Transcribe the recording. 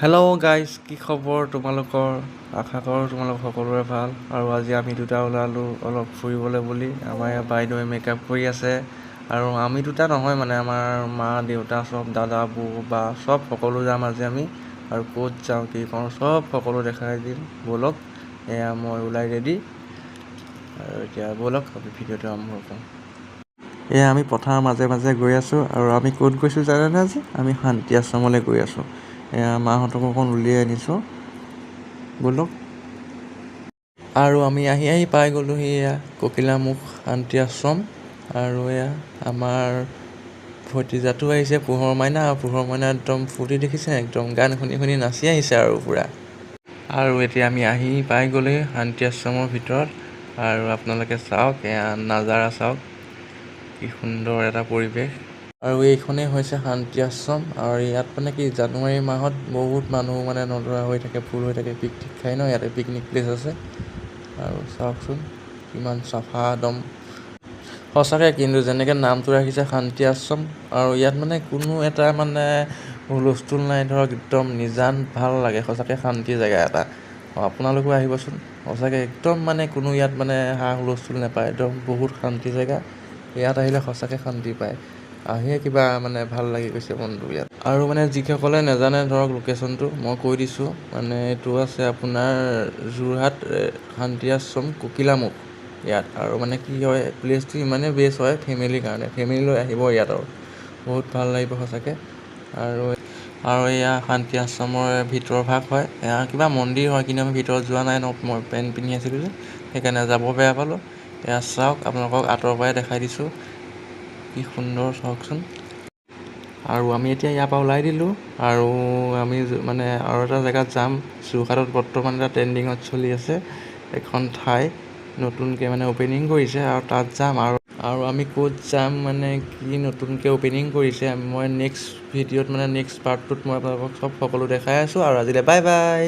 Hello' guys, কি খবৰ তোমালোকৰ? আশা কৰোঁ তোমালোক সকলোৰে ভাল। আৰু আজি আমি দুটা ওলালোঁ অলপ ফুৰিবলৈ বুলি। আমাৰ ইয়াৰ বাইদেৱে মেকআপ কৰি আছে। আৰু আমি দুটা নহয় মানে আমাৰ মা দেউতা চব, দাদা বৌ বা চব সকলো যাম আজি আমি। আৰু ক'ত যাওঁ কি কৰোঁ চব সকলো দেখাই দিম, ব'লক। এয়া মই ওলাই ৰেডি। আৰু এতিয়া ব'লক আমি ভিডিঅ'টো আৰম্ভ কৰোঁ। এয়া আমি পথাৰৰ মাজে মাজে গৈ আছোঁ। আৰু আমি ক'ত গৈছোঁ জানেনে? আজি আমি শান্তি আশ্ৰমলৈ গৈ আছোঁ। এয়া মাহঁতক অকণ উলিয়াই আনিছোঁ, ব'লক। আৰু আমি আহি পাই গ'লোহি এয়া ককিলামুখ শান্তি আশ্ৰম। আৰু এয়া আমাৰ ভতিজাটো আহিছে, পোহৰ মাইনা। আৰু পোহৰ মাইনা একদম ফূৰ্তি দেখিছে, একদম গান শুনি শুনি নাচি আহিছে আৰু পূৰা। আৰু এতিয়া আমি আহি পাই গ'লোহি শান্তি আশ্ৰমৰ ভিতৰত। আৰু আপোনালোকে চাওক, এয়া নাজাৰা চাওক, কি সুন্দৰ এটা পৰিৱেশ। আৰু এইখনেই হৈছে শান্তি আশ্ৰম। আৰু ইয়াত মানে কি জানুৱাৰী মাহত বহুত মানুহ মানে নধৰা হৈ থাকে, ফুল হৈ থাকে, পিকনিক খাই ন। ইয়াতে পিকনিক প্লেচ আছে। আৰু চাওকচোন কিমান চাফা একদম সঁচাকৈ। কিন্তু যেনেকৈ নামটো ৰাখিছে শান্তি আশ্ৰম, আৰু ইয়াত মানে কোনো এটা মানে হুলস্থুল নাই, ধৰক একদম নিজান, ভাল লাগে সঁচাকৈ, শান্তি জেগা এটা। আপোনালোকো আহিবচোন, সঁচাকৈ একদম মানে কোনো ইয়াত মানে হা হুলস্থুল নাপায়, একদম বহুত শান্তি জেগা। ইয়াত আহিলে সঁচাকৈ শান্তি পায়, আহিয়ে কিবা মানে ভাল লাগি গৈছে মনটো ইয়াত। আৰু মানে যিসকলে নাজানে ধৰক লোকেশ্যনটো মই কৈ দিছোঁ, মানে এইটো আছে আপোনাৰ যোৰহাট শান্তি আশ্ৰম ককিলামুখ ইয়াত। আৰু মানে কি হয়, প্লেচটো ইমানেই বেষ্ট হয় ফেমিলিৰ কাৰণে, ফেমিলি লৈ আহিব ইয়াত আৰু বহুত ভাল লাগিব সঁচাকৈ। আৰু এয়া শান্তি আশ্ৰমৰ ভিতৰ ভাগ হয়, এয়া কিবা মন্দিৰ হয়, কিন্তু আমি ভিতৰত যোৱা নাই ন, মই পেণ্ট পিন্ধি আছিলোঁ যে সেইকাৰণে যাব বেয়া পালোঁ। এয়া চাওক, আপোনালোকক আঁতৰৰ পৰাই দেখাই দিছোঁ, কি সুন্দৰ চাওকচোন। আৰু আমি এতিয়া ইয়াৰ পৰা ওলাই দিলোঁ। আৰু আমি মানে আৰু এটা জেগাত যাম। যোৰহাটত বৰ্তমান এটা ট্ৰেণ্ডিঙত চলি আছে এখন ঠাই, নতুনকৈ মানে অ'পেনিং কৰিছে, আৰু তাত যাম। আৰু আমি ক'ত যাম মানে কি নতুনকৈ অ'পেনিং কৰিছে, মই নেক্সট ভিডিঅ'ত মানে নেক্সট পাৰ্টটোত মই আপোনালোকক চব সকলো দেখাই আছোঁ। আৰু আজিলৈ বাই বাই।